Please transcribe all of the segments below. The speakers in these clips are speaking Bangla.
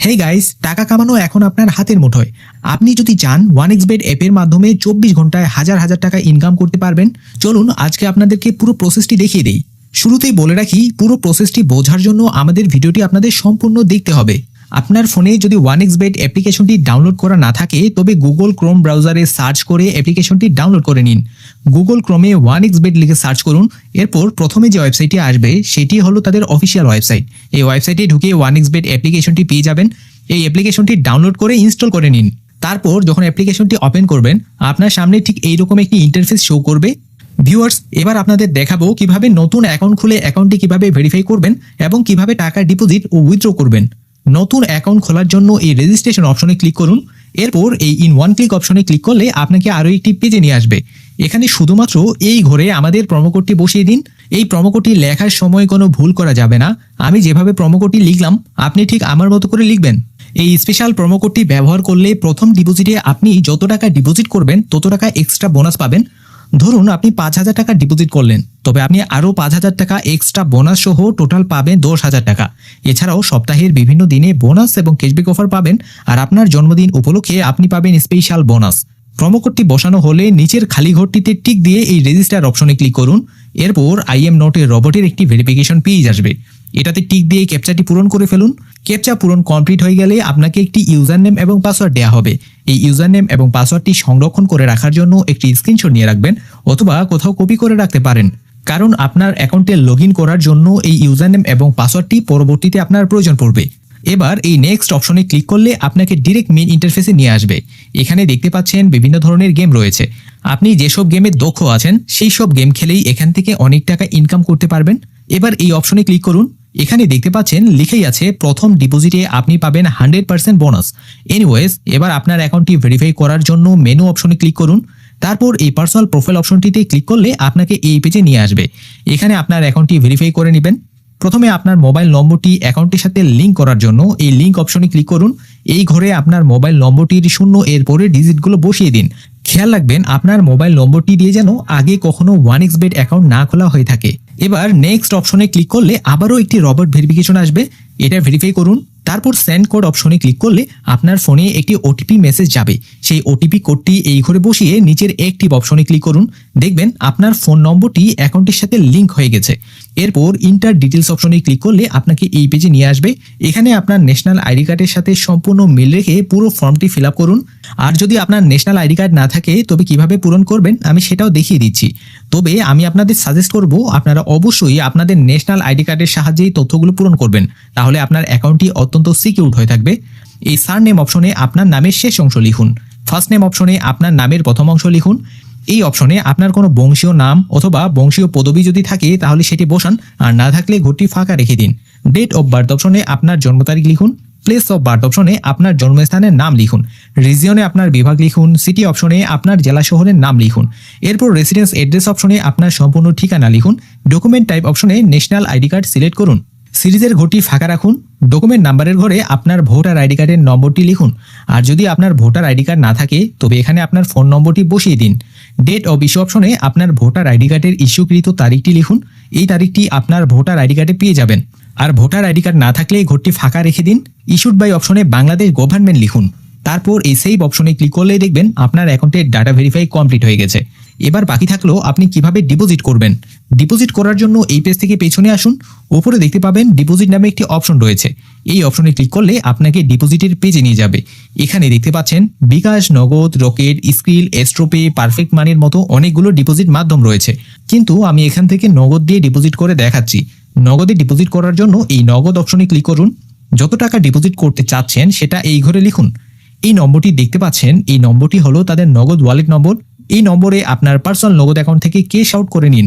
হে গাইস, টাকা কামানো এখন আপনার হাতের মুঠোয়। আপনি যদি চান 1xBet অ্যাপের মাধ্যমে 24 ঘন্টায় হাজার হাজার টাকা ইনকাম করতে পারবেন। চলুন আজকে আপনাদেরকে পুরো প্রসেসটি দেখিয়ে দেই। শুরুতেই বলে রাখি, পুরো প্রসেসটি বোঝার জন্য আমাদের ভিডিওটি আপনাদের সম্পূর্ণ দেখতে হবে। আপনার ফোনে যদি 1xBet অ্যাপ্লিকেশনটি ডাউনলোড করা না থাকে তবে গুগল ক্রোম ব্রাউজারে সার্চ করে অ্যাপ্লিকেশনটি ডাউনলোড করে নিন। গুগল ক্রোমে 1xBet লিখে সার্চ করুন। এরপর প্রথমে যে ওয়েবসাইটটি আসবে সেটি হলো তাদের অফিসিয়াল ওয়েবসাইট। এই ওয়েবসাইটে ঢুকে 1xBet অ্যাপ্লিকেশনটি পেয়ে যাবেন। এই অ্যাপ্লিকেশনটি ডাউনলোড করে ইনস্টল করে নিন। তারপর যখন অ্যাপ্লিকেশনটি ওপেন করবেন, আপনার সামনে ঠিক এইরকম একটি ইন্টারফেস শো করবে। ভিউয়ার্স, এবার আপনাদের দেখাবো কিভাবে নতুন অ্যাকাউন্ট খুলে অ্যাকাউন্টটি কিভাবে ভেরিফাই করবেন এবং কিভাবে টাকা ডিপোজিট ও উইথড্র করবেন। নতুন অ্যাকাউন্ট খোলার জন্য এই রেজিস্ট্রেশন অপশনে ক্লিক করুন। এরপর এই ইন ওয়ান ক্লিক অপশনে ক্লিক করলে আপনাকে আরও একটি পেজে নিয়ে আসবে। এখানে শুধুমাত্র এই ঘরে আমাদের প্রোমোকোডটি বসিয়ে দিন। এই প্রোমোকোডটি লেখার সময় কোনো ভুল করা যাবে না। আমি যেভাবে প্রোমোকোডটি লিখলাম আপনি ঠিক আমার মতো করে লিখবেন। এই স্পেশাল প্রোমোকোডটি ব্যবহার করলে প্রথম ডিপোজিটে আপনি যত টাকা ডিপোজিট করবেন তত টাকা এক্সট্রা বোনাস পাবেন। ধরুন আপনি 5,000 টাকা ডিপোজিট করলেন, তবে আপনি আরও 5,000 টাকা এক্সট্রা বোনাস সহ টোটাল পাবেন 10,000 টাকা। এছাড়াও সপ্তাহের বিভিন্ন দিনে বোনাস এবং ক্যাশব্যাক অফার পাবেন, আর আপনার জন্মদিন উপলক্ষে আপনি পাবেন স্পেশাল বোনাস। প্রোমোকোডটি বসানো হলে নিচের খালি ঘরটিতে টিক দিয়ে এই রেজিস্টার অপশনে ক্লিক করুন। এরপর আই এম নট এ রোবটের একটি ভেরিফিকেশন পেজ আসবে। এটাতে টিক দিয়ে ক্যাপচাটি পূরণ করে ফেলুন। ক্যাপচা পূরণ কমপ্লিট হয়ে গেলে আপনাকে একটি ইউজার নেম এবং পাসওয়ার্ড দেওয়া হবে। এই ইউজার নেম এবং পাসওয়ার্ডটি সংরক্ষণ করে রাখার জন্য একটি স্ক্রিনশট নিয়ে রাখবেন অথবা কোথাও কপি করে রাখতে পারেন, কারণ আপনার অ্যাকাউন্টে লগ ইন করার জন্য এই ইউজার নেম এবং পাসওয়ার্ডটি পরবর্তীতে আপনার প্রয়োজন পড়বে। এবার এই নেক্সট অপশনে ক্লিক করলে আপনাকে ডিরেক্ট মেইন ইন্টারফেসে নিয়ে আসবে। এখানে দেখতে পাচ্ছেন বিভিন্ন ধরনের গেম রয়েছে। আপনি যেসব গেমে দক্ষ আছেন সেই সব গেম খেলেই এখান থেকে অনেক টাকা ইনকাম করতে পারবেন। এবার এই অপশনে ক্লিক করুন। এখানে দেখতে পাচ্ছেন লিখেই আছে প্রথম ডিপোজিটে আপনি পাবেন 100% বোনাস। এনিওয়েজ, এবার আপনার অ্যাকাউন্টটি ভেরিফাই করার জন্য মেনু অপশনে ক্লিক করুন। তারপর এই পার্সোনাল প্রোফাইল অপশনটিতে ক্লিক করলে আপনাকে এই পেজে নিয়ে আসবে। এখানে আপনার অ্যাকাউন্টটি ভেরিফাই করে নেবেন। প্রথমে আপনার মোবাইল নম্বরটি অ্যাকাউন্টের সাথে লিঙ্ক করার জন্য এই লিঙ্ক অপশনে ক্লিক করুন। এই ঘরে আপনার মোবাইল নম্বরটির 0 এর পরে ডিজিটগুলো বসিয়ে দিন। খেয়াল রাখবেন আপনার মোবাইল নম্বরটি দিয়ে যেন আগে কখনো 1xBet অ্যাকাউন্ট না খোলা হয়ে থাকে। এবার নেক্সট অপশনে ক্লিক করলে আবারও একটি রবট ভেরিফিকেশন আসবে। এটা ভেরিফাই করুন। তারপর সেন্ড কোড অপশনে ক্লিক করলে আপনার ফোনে একটি ওটিপি মেসেজ যাবে। সেই ওটিপি কোডটি এই ঘরে বসিয়ে নিচের অ্যাক্টিভ অপশনে ক্লিক করুন। দেখবেন আপনার ফোন নম্বরটি অ্যাকাউন্টের সাথে লিঙ্ক হয়ে গেছে। এরপর ইন্টার ডিটেলস অপশনে ক্লিক করলে আপনাকে এই পেজে নিয়ে আসবে। এখানে আপনার ন্যাশনাল আইডি কার্ডের সাথে সম্পূর্ণ মিল রেখে পুরো ফর্মটি ফিল আপ করুন। আর যদি আপনার ন্যাশনাল আইডি কার্ড না থাকে তবে কিভাবে পূরণ করবেন আমি সেটাও দেখিয়ে দিচ্ছি। তবে আমি আপনাদের সাজেস্ট করব আপনারা অবশ্যই আপনাদের ন্যাশনাল আইডি কার্ডের সাহায্যেই তথ্যগুলো পূরণ করবেন, তাহলে আপনার অ্যাকাউন্টটি অত্যন্ত সিকিউরড হয়ে থাকবে। এই সারনেম অপশনে আপনার নামের শেষ অংশ লিখুন। ফার্স্ট নেম অপশনে আপনার নামের প্রথম অংশ লিখুন। এই অপশনে আপনার কোনো বংশীয় নাম অথবা বংশীয় পদবি যদি থাকে তাহলে সেটি বসান, আর না থাকলে ঘরটি ফাঁকা রেখে দিন। ডেট অফ বার্থ অপশনে আপনার জন্ম তারিখ লিখুন। প্লেস অফ বার্থ অপশনে আপনার জন্মস্থানের নাম লিখুন। রিজিয়নে আপনার বিভাগ লিখুন। সিটি অপশনে আপনার জেলা শহরের নাম লিখুন। এরপর রেসিডেন্স অ্যাড্রেস অপশনে আপনার সম্পূর্ণ ঠিকানা লিখুন। ডকুমেন্ট টাইপ অপশনে ন্যাশনাল আইডি কার্ড সিলেক্ট করুন। সিরিজের ঘরটি ফাঁকা রাখুন। ডকুমেন্ট নাম্বারের ঘরে আপনার ভোটার আইডি কার্ডের নম্বরটি লিখুন। আর যদি আপনার ভোটার আইডি কার্ড না থাকে তবে এখানে আপনার ফোন নম্বরটি বসিয়ে দিন। ডেট অফ ইস্যু অপশনে আপনার ভোটার আইডি কার্ডের ইস্যুকৃত তারিখটি লিখুন। এই তারিখটি আপনার ভোটার আইডি কার্ডে পেয়ে যাবেন। আর ভোটার আইডি কার্ড না থাকলে ঘরটি ফাঁকা রেখে দিন। ইস্যুড বাই অপশনে বাংলাদেশ গভর্নমেন্ট লিখুন। তারপর এই সেভ অপশনে ক্লিক করলেই দেখবেন আপনার অ্যাকাউন্টের ডাটা ভেরিফাই কমপ্লিট হয়ে গেছে। এবার বাকি থাকলো আপনি কিভাবে ডিপোজিট করবেন। ডিপোজিট করার জন্য এই পেজ থেকে পেছনে আসুন। উপরে দেখতে পাবেন ডিপোজিট নামে একটি অপশন রয়েছে। এই অপশনে ক্লিক করলে আপনাকে ডিপোজিটের পেজে নিয়ে যাবে। এখানে দেখতে পাচ্ছেন বিকাশ, নগদ, রকেট, স্ক্রিল, এস্ট্রোপে, পারফেক্ট মানির মতো অনেকগুলো ডিপোজিট মাধ্যম রয়েছে, কিন্তু আমি এখান থেকে নগদ দিয়ে ডিপোজিট করে দেখাচ্ছি। নগদে ডিপোজিট করার জন্য এই নগদ অপশনে ক্লিক করুন। যত টাকা ডিপোজিট করতে চাচ্ছেন সেটা এই ঘরে লিখুন। এই নম্বরটি দেখতে পাচ্ছেন, এই নম্বরটি হলো তাদের নগদ ওয়ালেট নম্বর। এই নম্বরে আপনার পার্সোনাল নগদ অ্যাকাউন্ট থেকে ক্যাশ আউট করে নিন।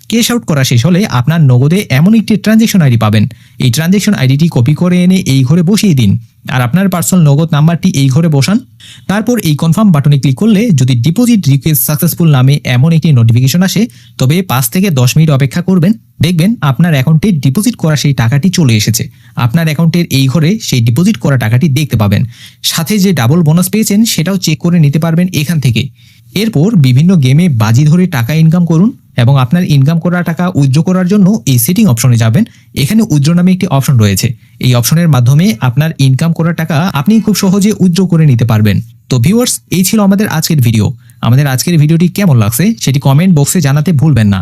ক্যাশ আউট করা শেষ হলে আপনার নগদে এমন একটি ট্রানজ্যাকশন আইডি পাবেন। এই ট্রানজ্যাকশন আইডিটি কপি করে এনে এই ঘরে বসিয়ে দিন, আর আপনার পার্সোনাল নগদ নাম্বারটি এই ঘরে বসান। তারপর এই কনফার্ম বাটনে ক্লিক করলে যদি ডিপোজিট রিকোয়েস্ট সাকসেসফুল নামে এমন একটি নোটিফিকেশন আসে তবে 5 থেকে 10 মিনিট অপেক্ষা করবেন। দেখবেন আপনার অ্যাকাউন্টে ডিপোজিট করা সেই টাকাটি চলে এসেছে। আপনার অ্যাকাউন্টের এই ঘরে সেই ডিপোজিট করা টাকাটি দেখতে পাবেন। সাথে যে ডাবল বোনাস পেয়েছেন সেটাও চেক করে নিতে পারবেন এখান থেকে। এরপর বিভিন্ন গেমে বাজি ধরে টাকা ইনকাম করুন। এবং আপনার ইনকাম করা টাকা উইথড্র করার জন্য এই সেটিং অপশনে যাবেন। এখানে উইথড্র নামে একটি অপশন রয়েছে। এই অপশনের মাধ্যমে আপনার ইনকাম করা টাকা আপনি খুব সহজে উইথড্র করে নিতে পারবেন। তো ভিউয়ার্স, এই ছিল আমাদের আজকের ভিডিও। আমাদের আজকের ভিডিওটি কেমন লাগছে সেটি কমেন্ট বক্সে জানাতে ভুলবেন না।